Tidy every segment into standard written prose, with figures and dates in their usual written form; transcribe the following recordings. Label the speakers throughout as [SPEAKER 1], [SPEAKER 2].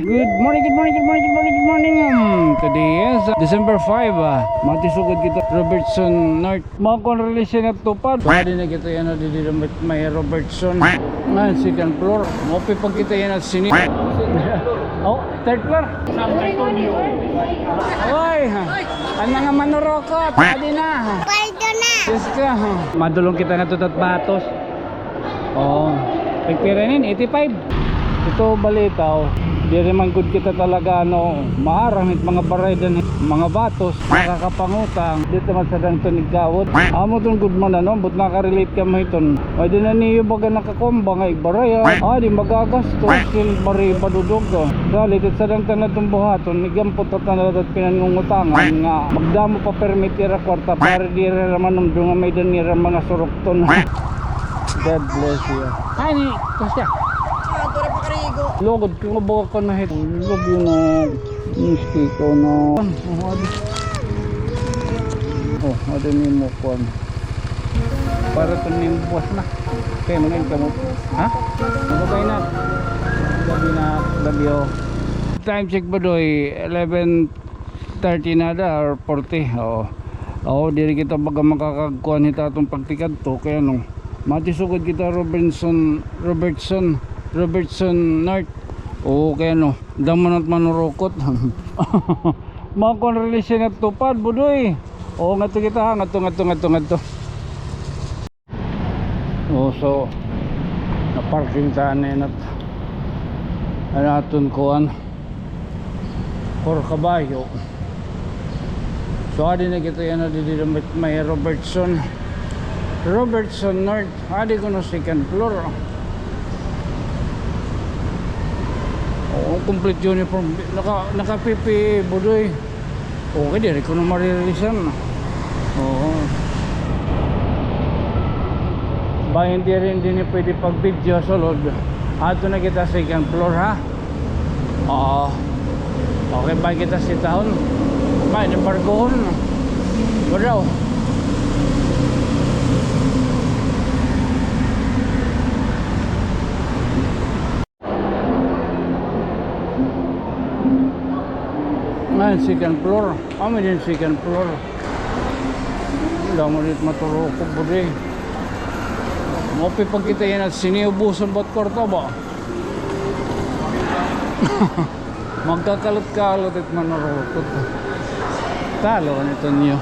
[SPEAKER 1] Good morning. Today is December 5. Matisugod kita Robertson North. Mga konrelisyon na tupad. Pwede na kita yan na may Robertson. Ngayon, second floor. Mopi pag kita yan at sini. Oh, third floor. Oy, ang mga manurokot. Pwede na. Yes ka. Madulong kita na tutat batos. Oh, pagpiranin, 85. Ito balitaw. Di naman good kita talaga maarang it mga baraydan, mga batos, nakakapangutang. Dito man sa dangton igawod. Amo tong good man but nakarelate ka mo iton. Ay di na niyo baga nakakomba nga igbaraya. Di magagasto. Sil bari padudog ko. Galit sa dangton na itong buhaton. Igampot at naladat pinangungutangan nga. Magdamo pa permit ira kwarta para di raman nga may danira mga surukton. God bless you. Ay ni, kasya. Logod ko bawa ka na hit. Log yun miski ko na. Ada ni mo kon. Para to ni buwas na. Kaya mga ka mo. Ha? Magabay na. Gabi oh. Time check ba doy? 11:30 na da or 40. Diri kita baga makakagkuhan hita atong pagtikad to kaya matisugod kita Robertson North. Kaya daman at manurukot. Mga konrelisyon na tupad budoy. Ngato kita ngato. So na parking tanin at aton kuan for kabayo. So adi na kita yan dito may Robertson North. Adi ko no second floor. Complete uniform. Naka-PP budoy. Okay, di ko na maririsan. Bayan di rin din pwede pag-video sa loob. Ato na kita second floor ha. Okay, bayan kita si taon. Bayan yung bargohon. Badaw. Second floor. Kami din second floor. Wala mo rin maturukog po rin. Mopi pag kita yan at siniubusan ba't kwarta ba? Magkakalot-kalot at manurukot. Talo nito nyo.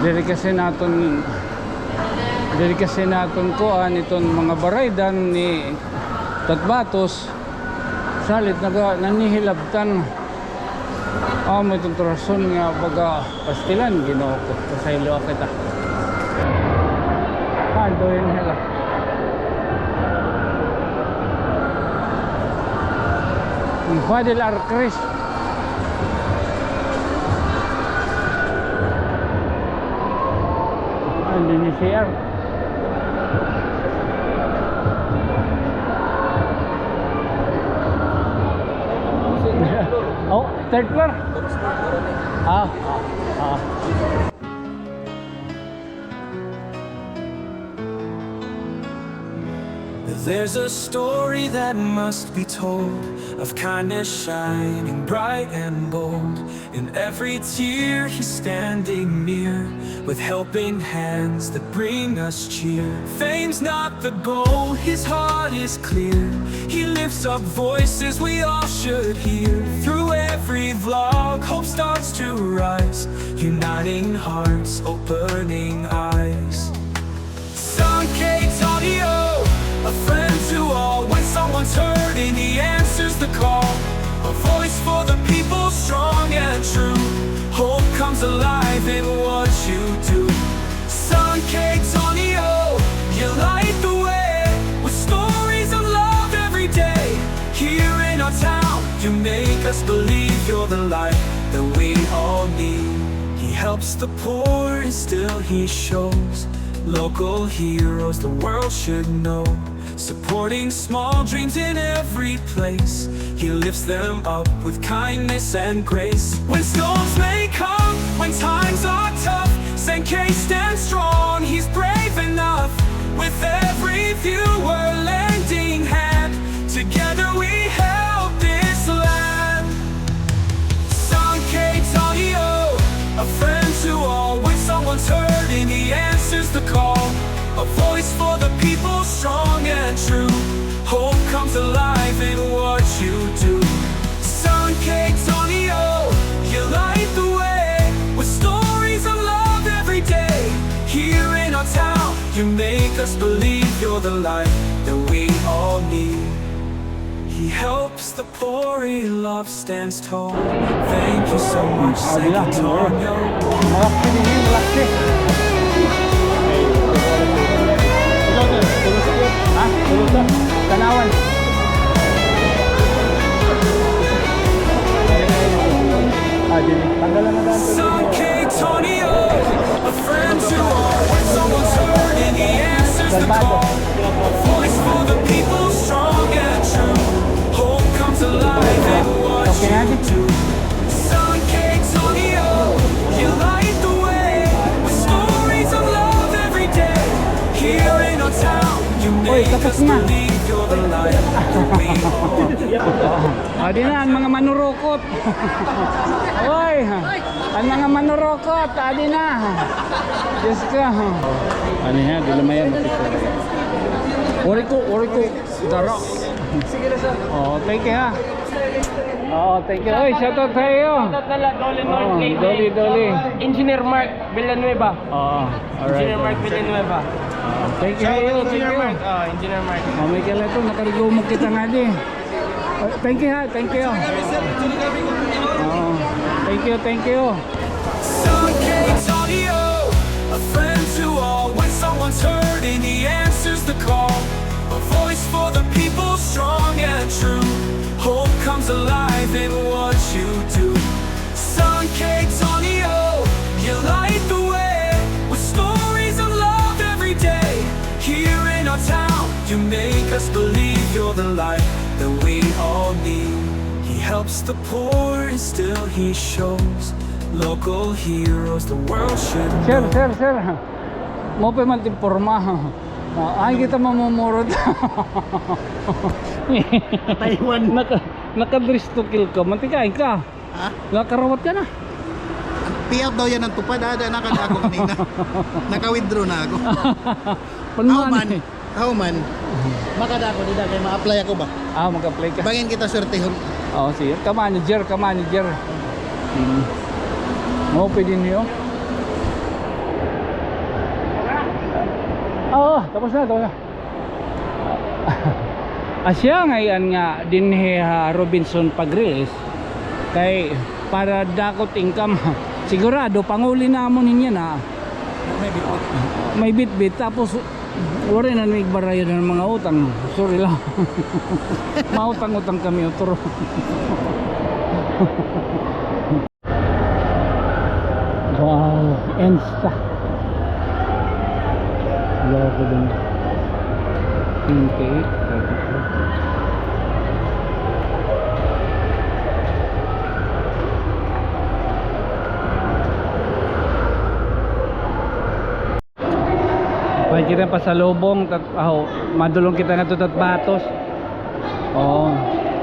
[SPEAKER 1] Diri kasi naton kuan itong mga baraydan ni Tatbatos. Salit nanihilabtan. May itong rason nga baga pastilan ginoo ko pasaylo kita. Doon nila. Fadel Arcris. Andun ni CR. Third floor?
[SPEAKER 2] There's a story that must be told of kindness shining bright and bold. In every tear he's standing near, with helping hands that bring us cheer. Fame's not the goal, his heart is clear. He lifts up voices we all should hear. Through every vlog, hope starts to rise, uniting hearts, opening eyes. Sankey Audio, a friend to all. When someone's hurting, he answers the call. A voice for the people, strong and true. Hope comes alive in what you do. Sankey Audio, you light the way with stories of love every day. Here in our town, you make us believe you're the light that we all need. He helps the poor and still he shows local heroes the world should know. Supporting small dreams in every place, he lifts them up with kindness and grace. When storms may come, when times are tough, Sankey stands strong, he's brave enough. With every viewer lending hand, together we have the call, a voice for the people, strong and true. Hope comes alive in what you do. Son K. Tonio, you light the way with stories of love every day. Here in our town, you make us believe you're the light that we all need. He helps the poor, he loves, stands tall. Thank you so much, San Antonio.
[SPEAKER 1] Malaki din yun, malaki. Ha? Tulog ka? Tanawan. Dili. Tanggalan na daan.
[SPEAKER 2] Son K. Tonio, a friend to all. When someone's hurting, he answers the call. A voice for the people, strong and true. Hope comes alive in what you do. Son K. Tonio, you light the way with stories of love every day. Here in our town, you make us believe you're the light that we all need.
[SPEAKER 1] Di na, ang mga manurukot. Oy, ang mga manurukot, adi na. Diyos ka. Ano yan, di lumayan. Uri ko, daro. Sige na sir. Oh, thank you ha. Oh, thank you. Oy, shoutout sa'yo. Doli.
[SPEAKER 3] Engineer Mark Villanueva.
[SPEAKER 1] Oh, alright.
[SPEAKER 3] Engineer Mark Villanueva.
[SPEAKER 1] Thank you.
[SPEAKER 3] Engineer Mark. Engineer Mark.
[SPEAKER 1] Mamay ka lang ito, nakarigumog kita nga di. Thank you ha, thank you. Thank you.
[SPEAKER 2] Son K. Tonio, a friend to all. When someone's hurting, he answers the call. A voice for the people, strong and true. Hope comes alive in what you do. Son K. Tonio, you light the way with stories of love every day. Here in our town, you make us believe you're the light that we all need. He helps the poor and still he shows local heroes the world should know.
[SPEAKER 1] Sir. Mo pa man timporma. Ay kita mamumurot.
[SPEAKER 3] Taiwan.
[SPEAKER 1] Naka-dress to kill ka. Mantikain ka.
[SPEAKER 3] Ha?
[SPEAKER 1] Nakarawat ka na.
[SPEAKER 3] Payout daw yan ng tupad. Nakada ako kanina. Naka-withdraw na ako. How man? Makada ako dito. Kaya ma-apply ako ba?
[SPEAKER 1] Mag-apply ka.
[SPEAKER 3] Bangin kita swerte.
[SPEAKER 1] Sige. Ka-manager. Mo pwede niyo. Tapos na. Asya ngayon nga dinhi Robinson Pagriles kay para dakot income. Sigurado panguli namon ninyo na may bit tapos wala na nagbarayan ng mga utang. Sorry lang. Mautang-utang kami utro. Wow, Ensta. Loko din. Okay. Pwede kita pasalubong madulong kita na tutat batos.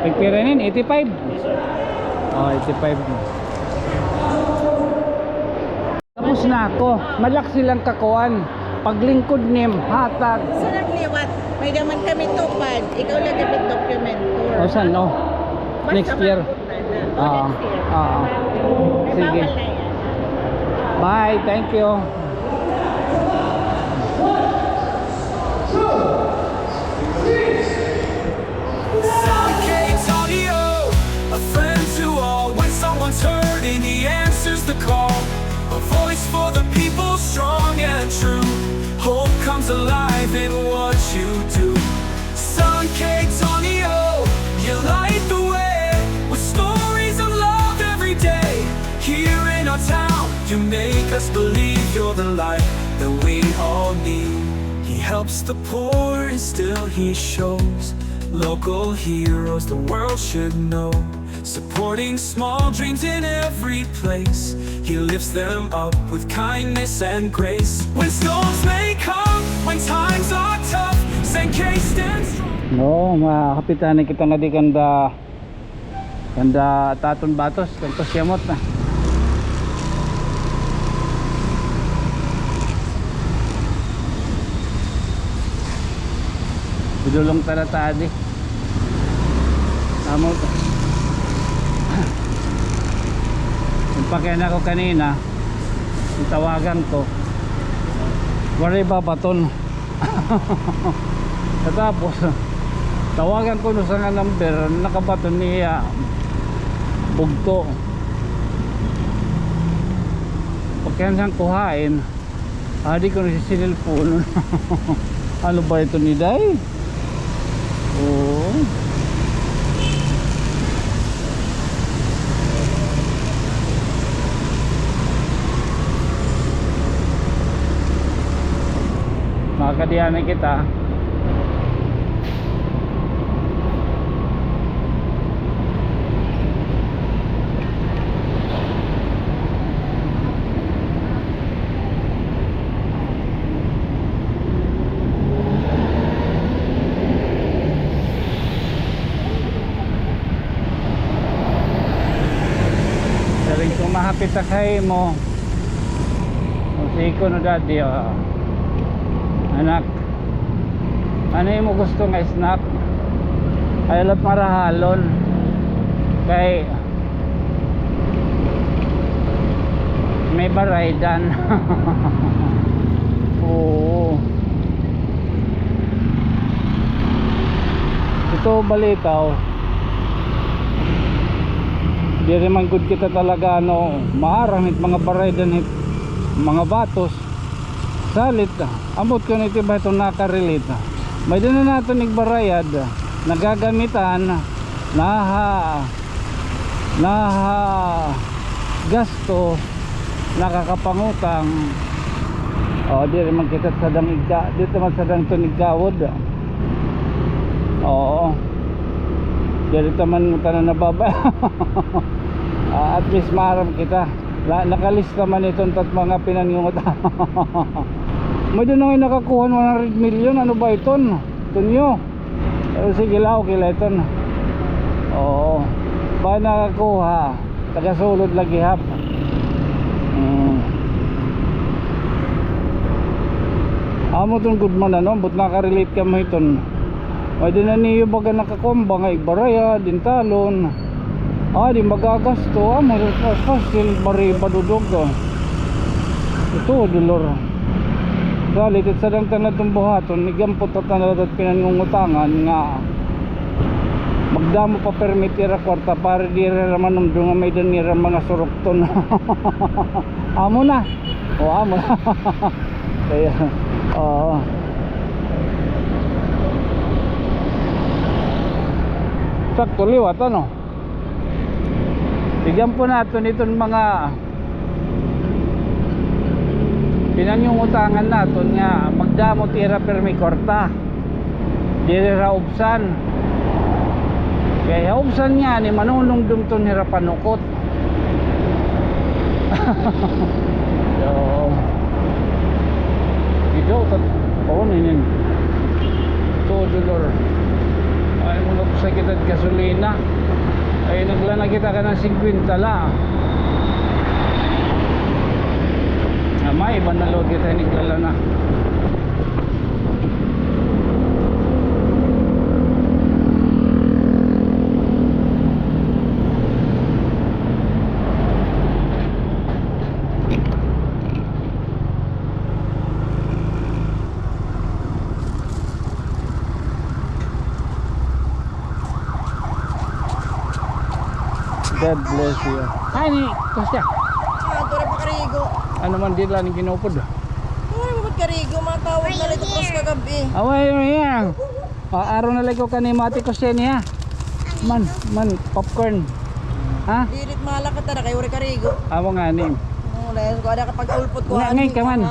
[SPEAKER 1] Pagpiranin 85. 85. Tapos na ako. Malak silang kakuan. Paglingkod nim hatag.
[SPEAKER 4] Sa nagliwat, may naman kami tupad. Ikaw lang yung document tour.
[SPEAKER 1] Saan no? Next year.
[SPEAKER 4] Next year.
[SPEAKER 1] Sige.
[SPEAKER 4] Bawal na yan.
[SPEAKER 1] Bye, thank you.
[SPEAKER 2] Son K. Tonio, a friend to all. When someone's hurting, he answers the call. A voice for the people, strong and true. Hope comes alive in what you do. Son K. Tonio, you light the way with stories of love every day. Here in our town, you make us believe you're the light that we all need. He helps the poor and still he shows local heroes the world should know. Supporting small dreams in every place, he lifts them up with kindness and grace. When storms may come, when times are tough, San K stands strong.
[SPEAKER 1] No, makakapitanin kita na di kanda taton batos, kantos yamot na. Idulong talatadi. Tama ko. Pagkain ako kanina, tawagan ko, wala babaton. Tapos tawagan ko no sa nga number, nakabaton niya bugto. Pagkain siyang kuhain, di ko na si sinilpon. Ano ba ito ni Day? Oo. Makakadiyanan kita. Saling kumahapit sa kayo mo. Kasi ko no daddy, anak, ano yung mo gusto nga snack? Ay love marahalon kay may baraydan. Oo, ito balitaw di rin man good kita talaga ano maarang hit mga baraydan hit mga batos salit amot ko nito ba itong nakarelate may din na natin nagbarayad nagagamitan naha gasto nakakapangutang di rin magkita sa dangigda dito man sa dang tunigawod dito man tanan na baba. At least maram kita nakalista man itong mga pinangungot. May doon na nakakuha 100 million. Ano ba ito? Ito nyo. Sige lao kila ito. Oo. Ba nakakuha? Tagasulod lagi hap. Amo itong good man ano. But nakarelate ka mo ito. May doon na niyo baga nakakomba nga ibaraya. Dintalon. Di magagasto. Amo kasil mariba dudog. Ito dolor. Galit at sadang tanad ng buhaton nigampot at tanad at pinangungutangan nga magdamo pa permitira kwarta para di raman nga may danira mga surukton. Amo na amo na. Kaya sakto liwat ano bigyan po natin itong mga pinangungutangan natin nga magdamo tira permi kwarta diri ra ubsan kaya ubsan nga ni manunong dumton hira panukot. So ito ninin ito dolor ay muna sa kita gasolina ay naglana kita ka ng 50 la may iba na load kita niglala na. God bless you. Ay ni Kostya.
[SPEAKER 4] Dura pa karigo.
[SPEAKER 1] Ano man din lang kinupod.
[SPEAKER 4] Ay, bakit karigo? Matawag na lito pas kagabi.
[SPEAKER 1] Away yan. Araw na lang ko kanima ati Kostya niya. Man, popcorn. Ha?
[SPEAKER 4] Dilit malak ka tara, kayo rin karigo.
[SPEAKER 1] Amo nga ni.
[SPEAKER 4] Dahil ko ada kapag ulpot ko.
[SPEAKER 1] Ngayon ka man.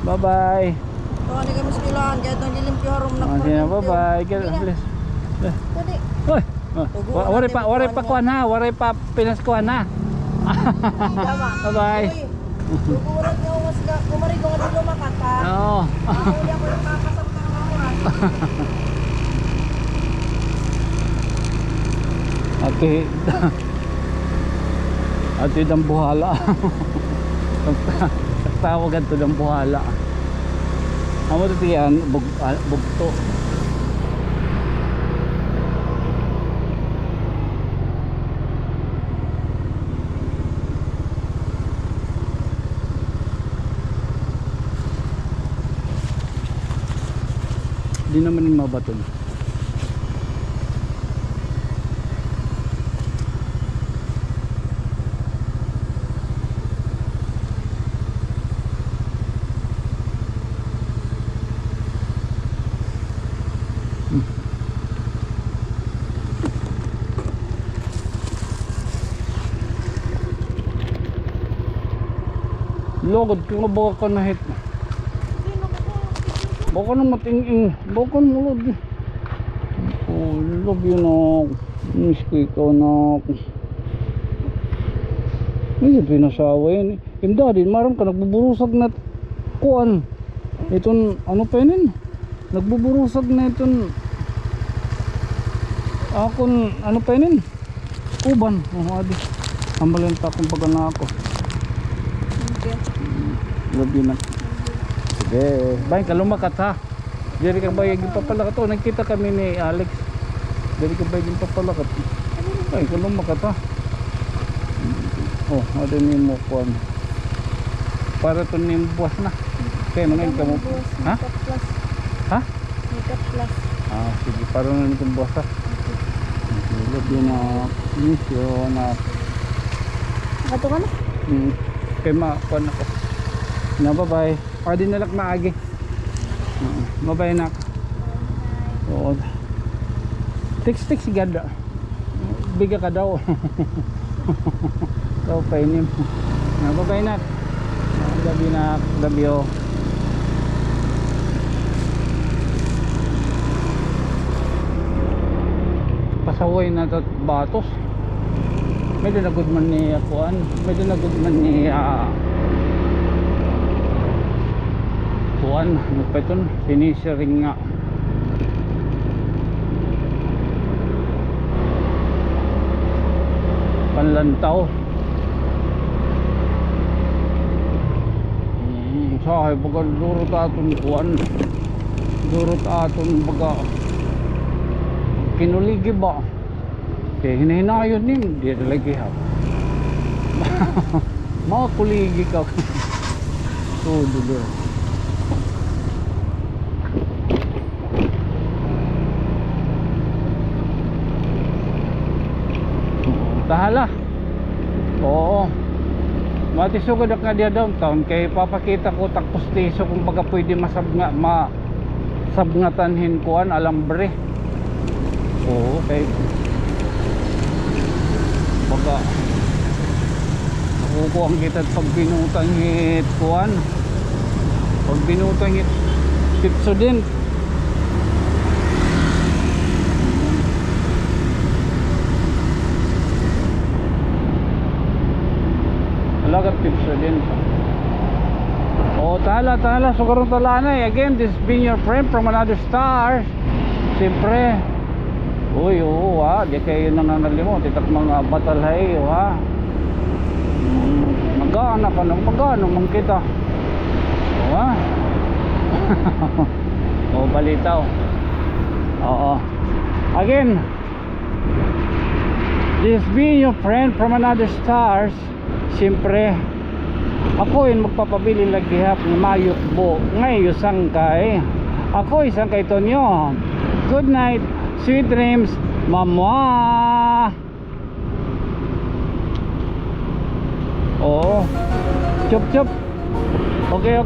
[SPEAKER 1] Bye-bye.
[SPEAKER 4] Ito, hindi kami sikilahan. Kaya itong dilimpyo harom na.
[SPEAKER 1] Sige, bye-bye. God bless.
[SPEAKER 4] Tadi.
[SPEAKER 1] Hoy. Waray pa kuan ha, waray pa pinaskuan ha. Bye-bye.
[SPEAKER 4] Kukurat nga mas kumarigo nga dito makata.
[SPEAKER 1] Oo.
[SPEAKER 4] Hindi ako nakakasap ka naman.
[SPEAKER 1] Ate dambuhala. Tawagan to dambuhala. Amo to tiyan bugto. Di naman yung mabaton. Logod ko nga baka ka na hit. Baka na mating-ing. Baka na mulod. Oh, love you na. Miss ko ikaw na. Hindi pinasawa yun. Imda din, maram ka nagbuburusag na kuan. Itong ano pa yun? Nagbuburusag na itong akong ano pa yun? Uban. Oh, adi. Ambalenta kung baga na ako. Love you na. Sige. Bahay ka lumakat ha. Dari ka bayag yung papalakat. O nagkita kami ni Alex. Dari ka bayag yung papalakat. Bahay ka lumakat ha. Oh, ada ni mo kuan. Para to ni buwas na. Kaya mga ka mo. Ha? Ha?
[SPEAKER 4] Makeup plus.
[SPEAKER 1] Ah, sige. Para na nitong buwas ha. Love you na. Miss you na.
[SPEAKER 4] Nakato ka na?
[SPEAKER 1] Kaya kuan ako. Na bye-bye. Pwede nalak maagi. Bye-bye nak. Oo. Text gada. Biga ka daw. Daw pa inim. Na bye-bye nak. Gabi nak. Gabi o. Pasaway na ito batos. Medyo na good man ni kuan. Medyo na good man ni kuan, ano pa ito? Finishering nga. Panlantaw. Sahay baga durot aton kuan. Durot aton baga kinuligi ba? Kaya hinahinayon nin, di lagi ha. Mga kuligi ka. So, dulo. Tahala. Oo. Matisugod ak nga dia downtown kay papakita ko takpos tiso kung baga pwede masabngatanhin kuan alambre. Oo, kay baga nakukuha ang kita pag binutang hit kuan. Pag binutang hit tipso din. Alagat tipso din. Oh, tala sugarong talanay. Again, this has been your friend from another star. Siyempre. Uy, oo ha. Di kayo nananalimot. Itak mga batalhay ha. Magana ka nang magano man kita. Oo ha. Oh, balitaw. Oo. Again, this has been your friend from another stars. Siyempre ako yung magpapabili lagihap ng mayot bo ngayon sangkay. Ako isang kay Tonyo. Good night, sweet dreams, mama. Oo. Chup chup. Okay.